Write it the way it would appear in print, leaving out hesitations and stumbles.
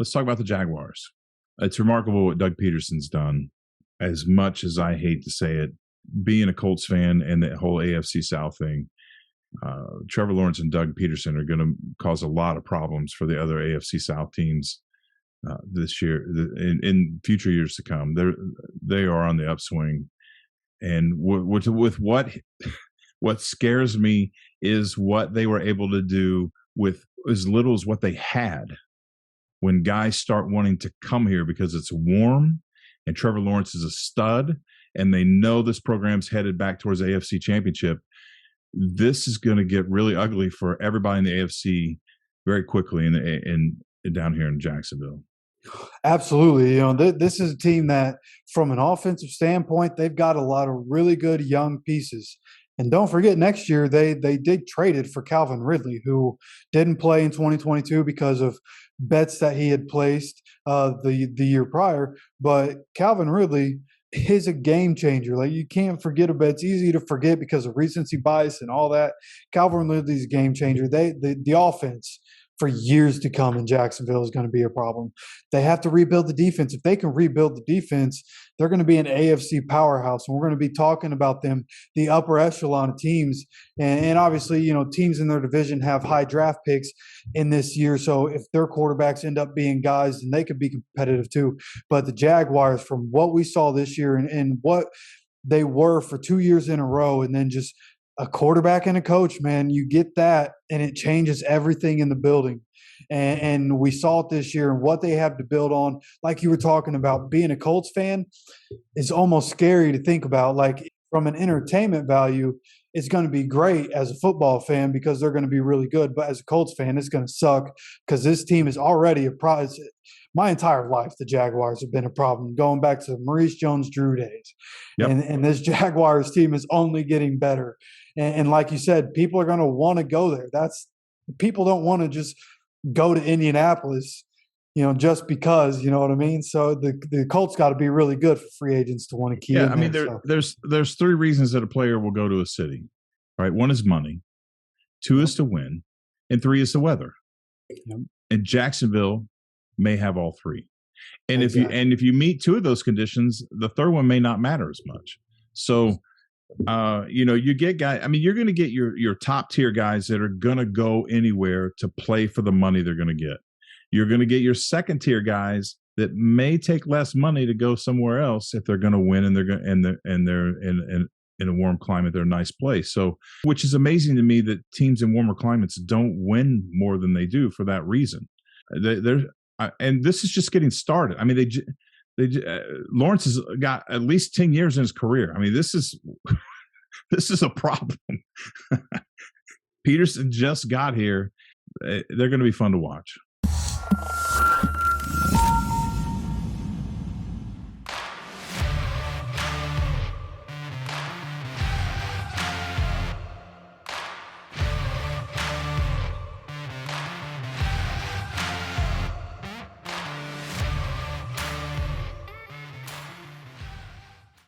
let's talk about the Jaguars. It's remarkable what Doug Peterson's done. As much as I hate to say it, being a Colts fan and the whole AFC South thing, Trevor Lawrence and Doug Peterson are going to cause a lot of problems for the other AFC South teams this year, in future years to come. They are on the upswing, and with what scares me is what they were able to do with as little as what they had. When guys start wanting to come here because it's warm, and Trevor Lawrence is a stud, and they know this program's headed back towards the AFC Championship, this is going to get really ugly for everybody in the AFC very quickly in down here in Jacksonville. Absolutely. This is a team that, from an offensive standpoint, they've got a lot of really good young pieces. And don't forget, next year they did trade it for Calvin Ridley, who didn't play in 2022 because of bets that he had placed the year prior. But Calvin Ridley is a game changer. Like, you can't forget about it. It's easy to forget because of recency bias and all that. Calvin Ridley's a game changer. The offense for years to come in Jacksonville is going to be a problem. They have to rebuild the defense. If they can rebuild the defense, they're going to be an AFC powerhouse, and we're going to be talking about them, the upper echelon of teams. And obviously, teams in their division have high draft picks in this year, so if their quarterbacks end up being guys, then they could be competitive too. But the Jaguars, from what we saw this year and what they were for 2 years in a row, and then just a quarterback and a coach, man, you get that, and it changes everything in the building. And we saw it this year, and what they have to build on. Like you were talking about, being a Colts fan is almost scary to think about. Like, from an entertainment value, it's going to be great as a football fan because they're going to be really good. But as a Colts fan, it's going to suck because this team is already a problem. My entire life, the Jaguars have been a problem, going back to Maurice Jones-Drew days. Yep. And this Jaguars team is only getting better. And like you said, people are going to want to go there. People don't want to just go to Indianapolis, just because, you know what I mean? So the Colts got to be really good for free agents to want to keep. Yeah, I mean, there's three reasons that a player will go to a city, right? One is money, two is to win, and three is the weather. Yep. And Jacksonville may have all three. And if you meet two of those conditions, the third one may not matter as much. So, you get guys. I mean, you're going to get your top tier guys that are going to go anywhere to play for the money they're going to get. You're going to get your second tier guys that may take less money to go somewhere else if they're going to win, and they're in a warm climate. They're a nice place. So, which is amazing to me that teams in warmer climates don't win more than they do for that reason. And this is just getting started. I mean, Lawrence has got at least 10 years in his career. I mean, this is a problem. Peterson just got here. They're going to be fun to watch.